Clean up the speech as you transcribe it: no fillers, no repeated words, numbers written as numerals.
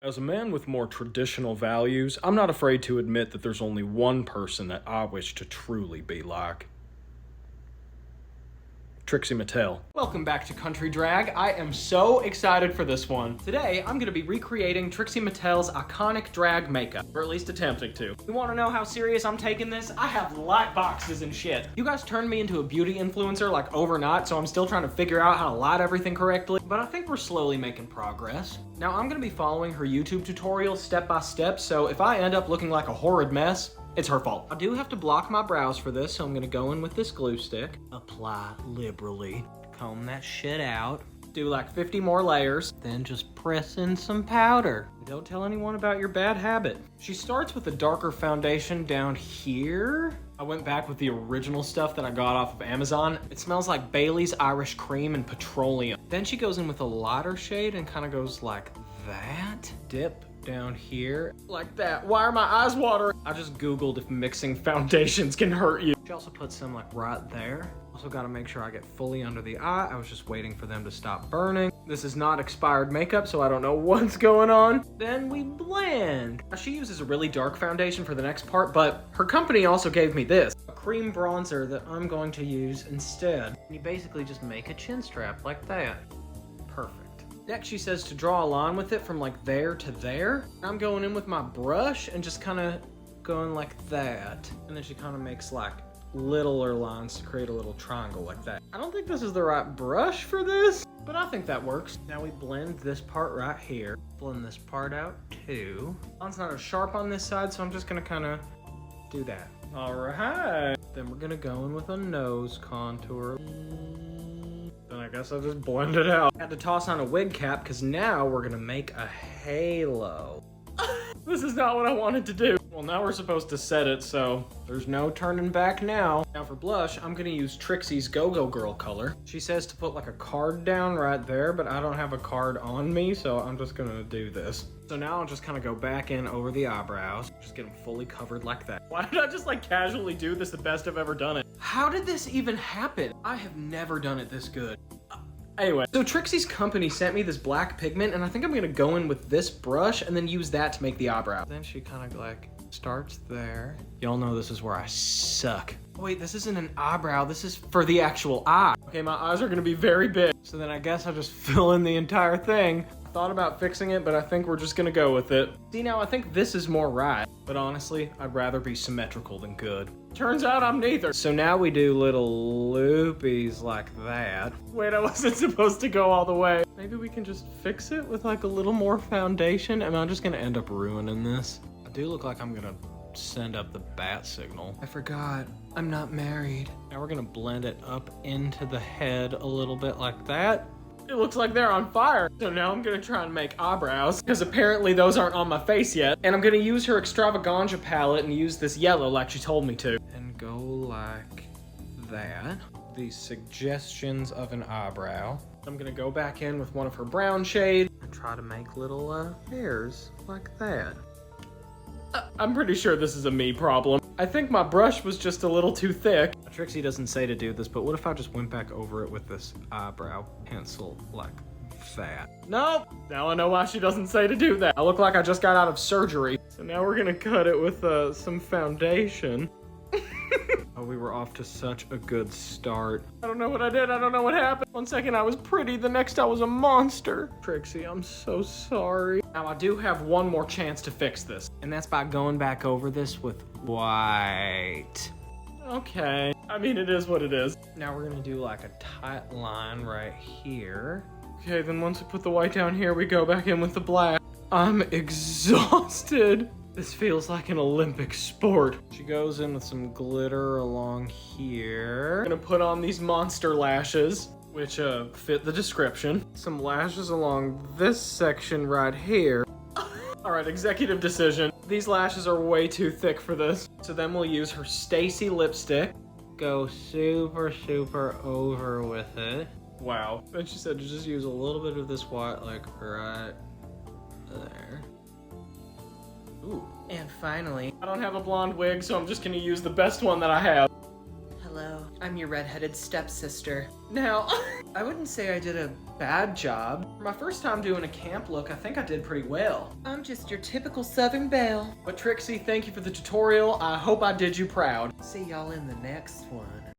As a man with more traditional values, I'm not afraid to admit that there's only one person that I wish to truly be like. Trixie Mattel. Welcome back to Country Drag. I am so excited for this one. Today, I'm gonna be recreating Trixie Mattel's iconic drag makeup, or at least attempting to. You wanna know how serious I'm taking this? I have light boxes and shit. You guys turned me into a beauty influencer like overnight, so I'm still trying to figure out how to light everything correctly, but I think we're slowly making progress. Now, I'm gonna be following her YouTube tutorial step by step, so if I end up looking like a horrid mess, it's her fault. I do have to block my brows for this, so I'm gonna go in with this glue stick. Apply liberally. Comb that shit out. Do like 50 more layers. Then just press in some powder. Don't tell anyone about your bad habit. She starts with a darker foundation down here. I went back with the original stuff that I got off of Amazon. It smells like Bailey's Irish Cream and petroleum. Then she goes in with a lighter shade and kind of goes like that. Dip down here like that. Why are my eyes watering? I just googled if mixing foundations can hurt you. She also put some like right there. Also got to make sure I get fully under the eye. I was just waiting for them to stop burning. This is not expired makeup, so I don't know what's going on. Then we blend. Now, she uses a really dark foundation for the next part, but her company also gave me this, a cream bronzer that I'm going to use instead. You basically just make a chin strap like that. Perfect. Next, she says to draw a line with it from like there to there. I'm going in with my brush and just kind of going like that. And then she kind of makes like littler lines to create a little triangle like that. I don't think this is the right brush for this, but I think that works. Now we blend this part right here. Blend this part out too. Mine's not as sharp on this side, so I'm just gonna kind of do that. All right. Then we're gonna go in with a nose contour. Then I guess I'll just blend it out. Had to toss on a wig cap because now we're gonna make a halo. This is not what I wanted to do. Well, now we're supposed to set it, so there's no turning back now. Now for blush, I'm gonna use Trixie's Go-Go Girl color. She says to put like a card down right there, but I don't have a card on me, so I'm just gonna do this. So now I'll just kind of go back in over the eyebrows. Just get them fully covered like that. Why did I just like casually do this the best I've ever done it? How did this even happen? I have never done it this good. Anyway, so Trixie's company sent me this black pigment, and I think I'm gonna go in with this brush and then use that to make the eyebrow. Then she kind of like starts there. Y'all know this is where I suck. Wait, this isn't an eyebrow, this is for the actual eye. Okay, my eyes are gonna be very big. So then I guess I'll just fill in the entire thing. I thought about fixing it, but I think we're just gonna go with it. See, now I think this is more right, but honestly, I'd rather be symmetrical than good. Turns out I'm neither. So now we do little loopies like that. Wait, I wasn't supposed to go all the way. Maybe we can just fix it with like a little more foundation. Am I just gonna end up ruining this? I do look like I'm gonna send up the bat signal. I forgot, I'm not married. Now we're gonna blend it up into the head a little bit like that. It looks like they're on fire. So now I'm gonna try and make eyebrows because apparently those aren't on my face yet. And I'm gonna use her extravaganza palette and use this yellow like she told me to. And go like that. These suggestions of an eyebrow. I'm gonna go back in with one of her brown shades and try to make little hairs like that. I'm pretty sure this is a me problem. I think my brush was just a little too thick. Trixie doesn't say to do this, but what if I just went back over it with this eyebrow pencil like that? Nope. Now I know why she doesn't say to do that. I look like I just got out of surgery. So now we're gonna cut it with some foundation. Oh, we were off to such a good start. I don't know what I did. I don't know what happened. One second I was pretty, the next I was a monster. Trixie, I'm so sorry. Now I do have one more chance to fix this, and that's by going back over this with white. Okay, I mean, it is what it is. Now we're gonna do like a tight line right here. Okay, then once we put the white down here, we go back in with the black. I'm exhausted. This feels like an Olympic sport. She goes in with some glitter along here. I'm gonna put on these monster lashes, which fit the description. Some lashes along this section right here. All right, executive decision. These lashes are way too thick for this. So then we'll use her Stacy lipstick. Go super, super over with it. Wow. Then she said to just use a little bit of this white, like right there. Ooh. And finally, I don't have a blonde wig, so I'm just gonna use the best one that I have. Hello, I'm I'm your redheaded stepsister. Now, I wouldn't say I did a bad job. For my first time doing a camp look, I think I did pretty well. I'm just your typical Southern belle. But Trixie, thank you for the tutorial. I hope I did you proud. See y'all in the next one.